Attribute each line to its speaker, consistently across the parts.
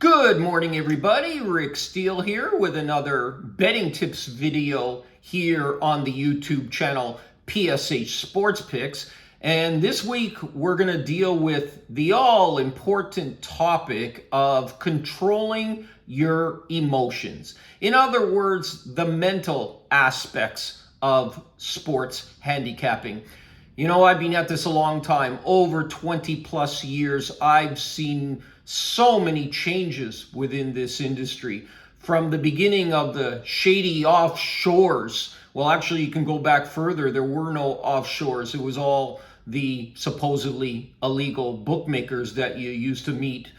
Speaker 1: Good morning, everybody. Rick Steele here with another betting tips video here on the YouTube channel PSH Sports Picks. And this week we're going to deal with the all-important topic of controlling your emotions. In other words, the mental aspects of sports handicapping. You know, I've been at this a long time, over 20 plus years. I've seen so many changes within this industry from the beginning of the shady offshores. Well, actually, you can go back further. There were no offshores. It was all the supposedly illegal bookmakers that you used to meet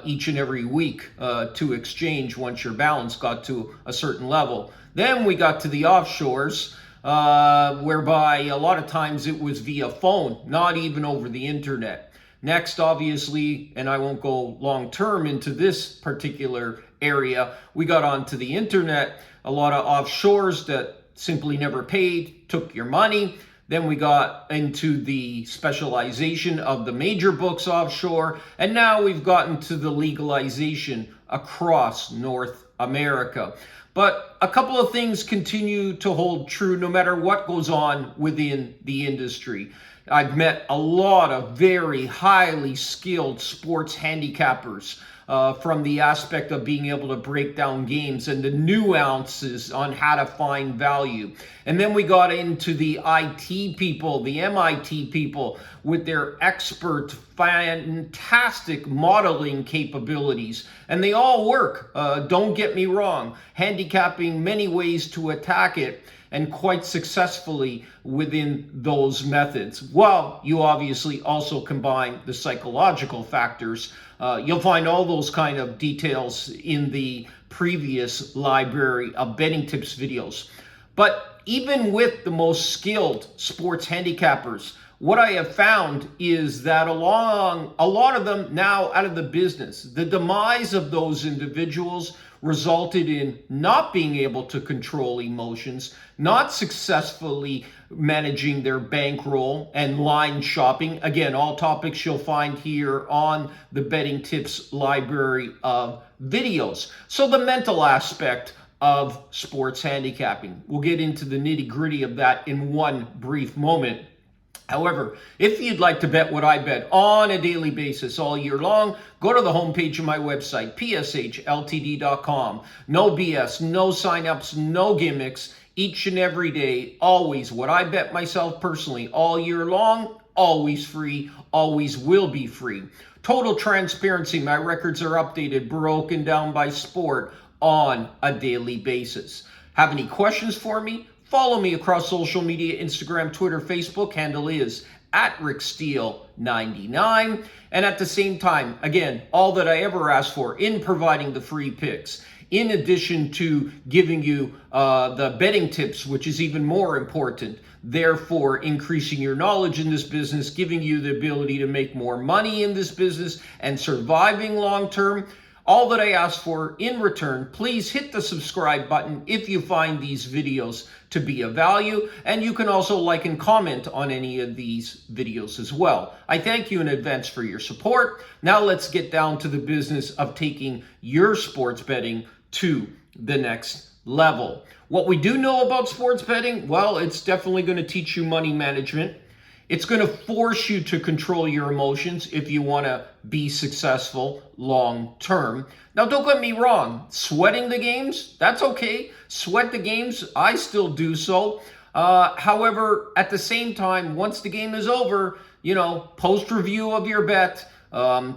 Speaker 1: each and every week to exchange once your balance got to a certain level. Then we got to the offshores, whereby a lot of times it was via phone, not even over the internet. Next, obviously, and I won't go long term into this particular area, we got onto the internet, a lot of offshores that simply never paid, took your money. Then we got into the specialization of the major books offshore, and now we've gotten to the legalization across North America. But a couple of things continue to hold true no matter what goes on within the industry. I've met a lot of very highly skilled sports handicappers from the aspect of being able to break down games and the nuances on how to find value. And then we got into the IT people, the MIT people with their expert, fantastic modeling capabilities. And they all work, don't get me wrong, handicapping many ways to attack it, and quite successfully within those methods. Well, you obviously also combine the psychological factors. You'll find all those kind of details in the previous library of betting tips videos. But even with the most skilled sports handicappers, what I have found is that a lot of them now out of the business. The demise of those individuals resulted in not being able to control emotions, not successfully managing their bankroll and line shopping. Again, all topics you'll find here on the Betting Tips library of videos. So the mental aspect of sports handicapping. We'll get into the nitty-gritty of that in one brief moment. However, if you'd like to bet what I bet on a daily basis all year long, go to the homepage of my website, pshltd.com. No BS, no signups, no gimmicks, each and every day, always what I bet myself personally all year long, always free, always will be free. Total transparency, my records are updated, broken down by sport on a daily basis. Have any questions for me? Follow me across social media, Instagram, Twitter, Facebook. Handle is @RickSteele99. And at the same time, again, all that I ever ask for in providing the free picks, in addition to giving you the betting tips, which is even more important, therefore increasing your knowledge in this business, giving you the ability to make more money in this business and surviving long term. All that I ask for in return, please hit the subscribe button if you find these videos to be of value, and you can also like and comment on any of these videos as well. I thank you in advance for your support. Now let's get down to the business of taking your sports betting to the next level. What we do know about sports betting, well, it's definitely going to teach you money management. It's going to force you to control your emotions if you want to be successful long term. Now, don't get me wrong. Sweating the games, that's okay. Sweat the games, I still do so. However, at the same time, once the game is over, post-review of your bet,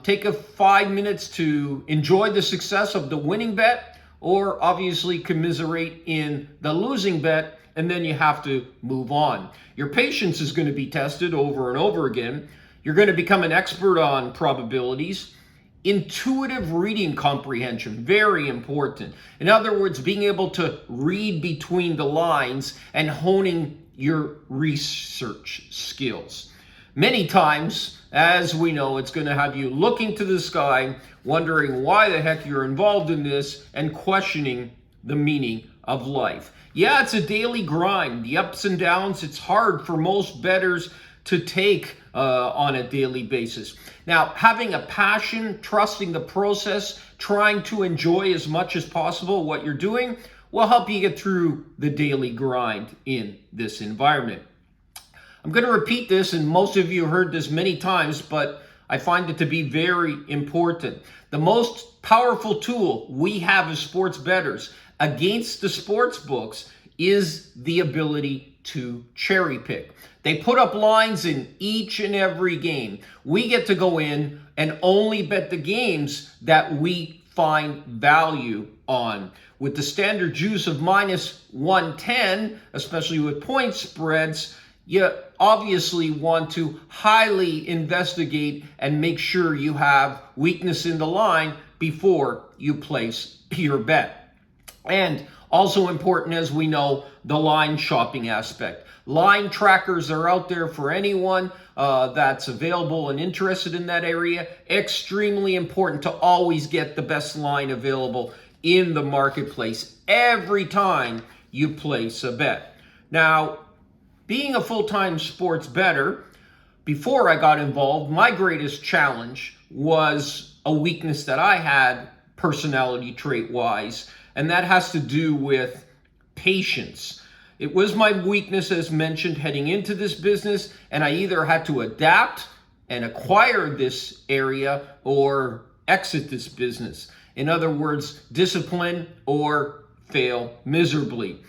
Speaker 1: take 5 minutes to enjoy the success of the winning bet, or obviously commiserate in the losing bet, and then you have to move on. Your patience is going to be tested over and over again. You're going to become an expert on probabilities. Intuitive reading comprehension, very important. In other words, being able to read between the lines and honing your research skills. Many times, as we know, it's going to have you looking to the sky, wondering why the heck you're involved in this, and questioning the meaning of life. Yeah, it's a daily grind. The ups and downs, it's hard for most bettors to take on a daily basis. Now, having a passion, trusting the process, trying to enjoy as much as possible what you're doing will help you get through the daily grind in this environment. I'm going to repeat this, and most of you heard this many times, but I find it to be very important. The most powerful tool we have as sports bettors against the sports books is the ability to cherry pick. They put up lines in each and every game. We get to go in and only bet the games that we find value on. With the standard juice of minus 110, especially with point spreads, you obviously want to highly investigate and make sure you have weakness in the line before you place your bet. And also important, as we know, the line shopping aspect. Line trackers are out there for anyone that's available and interested in that area. Extremely important to always get the best line available in the marketplace every time you place a bet. Now, being a full-time sports bettor, before I got involved, my greatest challenge was a weakness that I had personality trait-wise, and that has to do with patience. It was my weakness, as mentioned, heading into this business, and I either had to adapt and acquire this area or exit this business. In other words, discipline or fail miserably.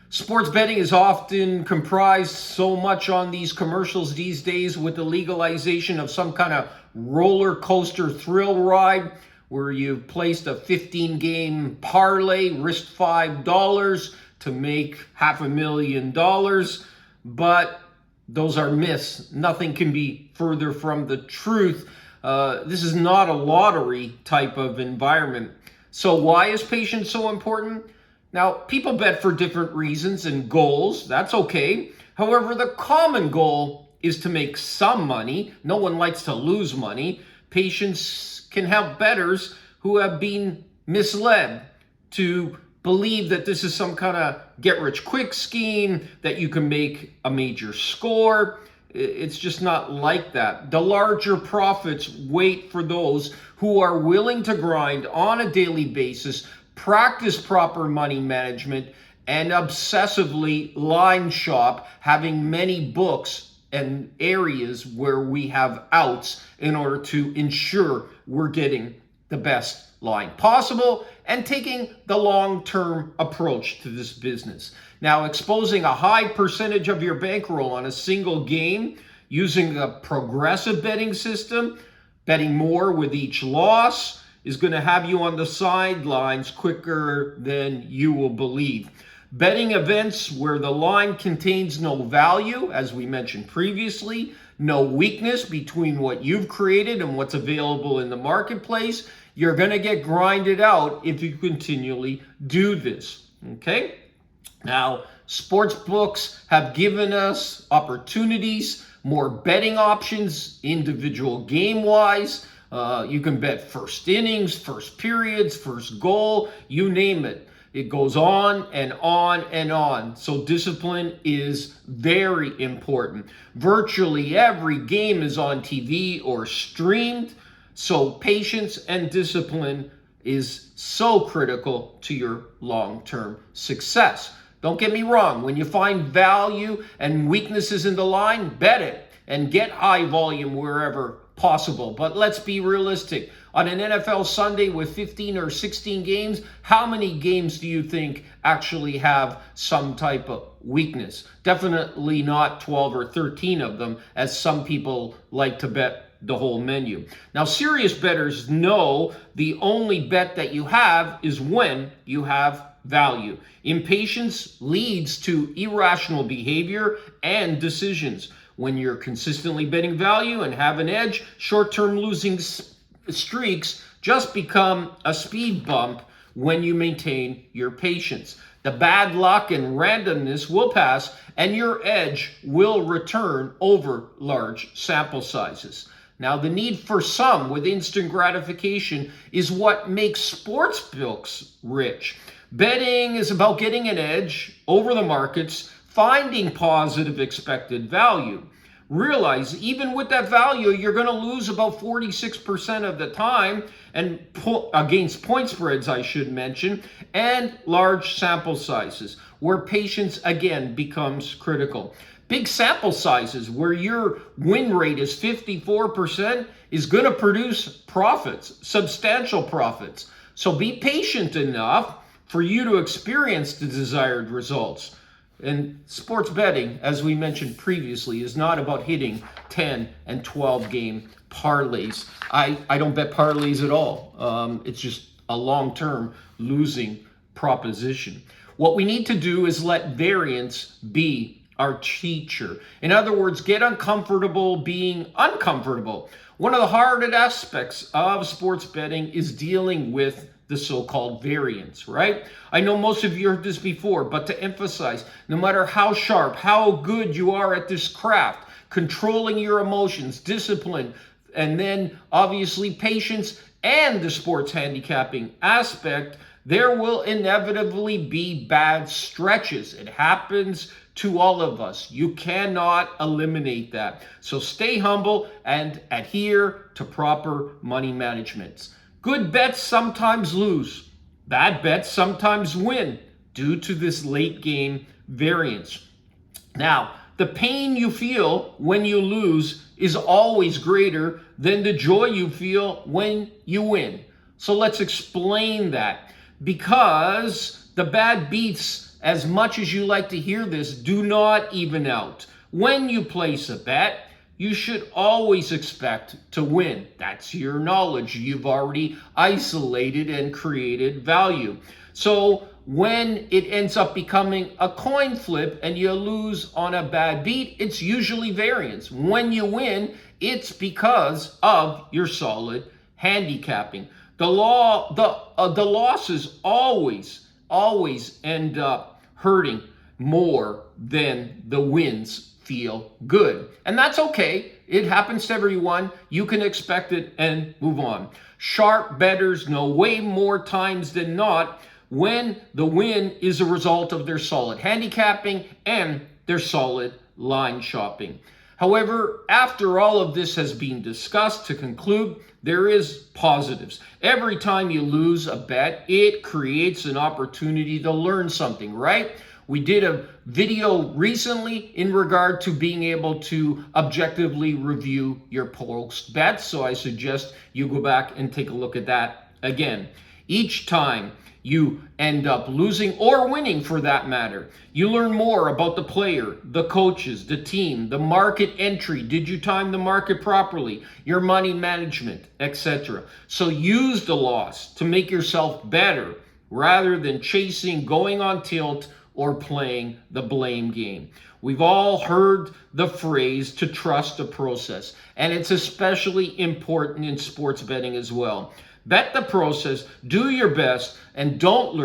Speaker 1: Sports betting is often comprised so much on these commercials these days with the legalization of some kind of roller coaster thrill ride where you've placed a 15-game parlay, risked $5 to make $500,000, but those are myths. Nothing can be further from the truth. This is not a lottery type of environment. So why is patience so important? Now, people bet for different reasons and goals. That's okay. However, the common goal is to make some money. No one likes to lose money. Patience can help bettors who have been misled to believe that this is some kind of get-rich-quick scheme, that you can make a major score. It's just not like that. The larger profits wait for those who are willing to grind on a daily basis, practice proper money management, and obsessively line shop, having many books and areas where we have outs in order to ensure we're getting the best line possible and taking the long-term approach to this business. Now, exposing a high percentage of your bankroll on a single game using a progressive betting system, betting more with each loss, is going to have you on the sidelines quicker than you will believe. Betting events where the line contains no value, as we mentioned previously, no weakness between what you've created and what's available in the marketplace, you're going to get grinded out if you continually do this. Okay? Now, sports books have given us opportunities, more betting options, individual game-wise. You can bet first innings, first periods, first goal, you name it. It goes on and on and on. So discipline is very important. Virtually every game is on TV or streamed. So patience and discipline is so critical to your long-term success. Don't get me wrong. When you find value and weaknesses in the line, bet it and get high volume wherever possible. But let's be realistic. On an NFL Sunday with 15 or 16 games, how many games do you think actually have some type of weakness? Definitely not 12 or 13 of them, as some people like to bet the whole menu. Now, serious bettors know the only bet that you have is when you have value. Impatience leads to irrational behavior and decisions. When you're consistently betting value and have an edge, short-term losing streaks just become a speed bump when you maintain your patience. The bad luck and randomness will pass, and your edge will return over large sample sizes. Now, the need for some with instant gratification is what makes sports books rich. Betting is about getting an edge over the markets, finding positive expected value. realize even with that value, you're going to lose about 46% of the time, and against point spreads, I should mention, and large sample sizes, where patience again becomes critical. Big sample sizes where your win rate is 54% is going to produce profits, substantial profits. So be patient enough for you to experience the desired results. And sports betting, as we mentioned previously, is not about hitting 10 and 12 game parlays. I don't bet parlays at all. It's just a long-term losing proposition. What we need to do is let variance be our teacher. In other words, get uncomfortable being uncomfortable. One of the hardest aspects of sports betting is dealing with the so-called variance, right? I know most of you heard this before, but to emphasize, no matter how sharp, how good you are at this craft, controlling your emotions, discipline, and then obviously patience and the sports handicapping aspect, there will inevitably be bad stretches. It happens to all of us. You cannot eliminate that. So stay humble and adhere to proper money management. Good bets sometimes lose. Bad bets sometimes win due to this late game variance. Now, the pain you feel when you lose is always greater than the joy you feel when you win. So let's explain that. Because the bad beats, as much as you like to hear this, do not even out. When you place a bet, you should always expect to win. That's your knowledge. You've already isolated and created value. So when it ends up becoming a coin flip and you lose on a bad beat, it's usually variance. When you win, it's because of your solid handicapping. The losses always end up hurting more than the wins feel good. And that's okay. It happens to everyone. You can expect it and move on. Sharp bettors know way more times than not when the win is a result of their solid handicapping and their solid line shopping. However, after all of this has been discussed, to conclude, there is positives. Every time you lose a bet, it creates an opportunity to learn something, right? We did a video recently in regard to being able to objectively review your post bets, so I suggest you go back and take a look at that again. Each time you end up losing or winning, for that matter, you learn more about the player, the coaches, the team, the market entry. Did you time the market properly? Your money management, etc. So use the loss to make yourself better rather than chasing, going on tilt, or playing the blame game. We've all heard the phrase to trust the process, and it's especially important in sports betting as well. Bet the process, do your best, and don't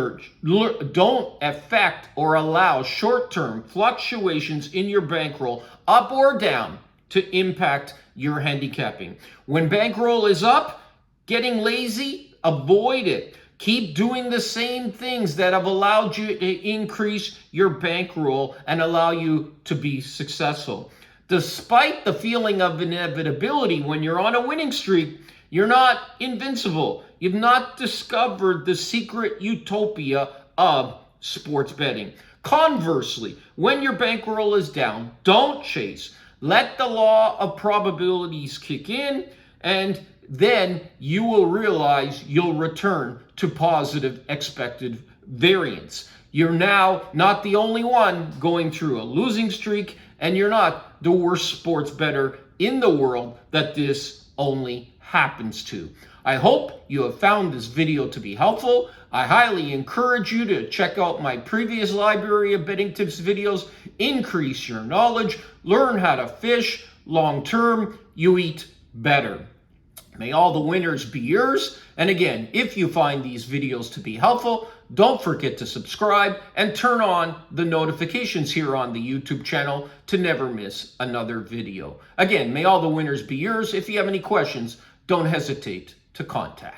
Speaker 1: affect or allow short-term fluctuations in your bankroll, up or down, to impact your handicapping. When bankroll is up, getting lazy, avoid it. Keep doing the same things that have allowed you to increase your bankroll and allow you to be successful. Despite the feeling of inevitability when you're on a winning streak, you're not invincible. You've not discovered the secret utopia of sports betting. Conversely, when your bankroll is down, don't chase. Let the law of probabilities kick in, and then you will realize you'll return to positive expected variance. You're now not the only one going through a losing streak, and you're not the worst sports bettor in the world that this only happens to. I hope you have found this video to be helpful. I highly encourage you to check out my previous library of betting tips videos, increase your knowledge, learn how to fish long term, you eat better. May all the winners be yours. And again, if you find these videos to be helpful, don't forget to subscribe and turn on the notifications here on the YouTube channel to never miss another video. Again, may all the winners be yours. If you have any questions, don't hesitate to contact.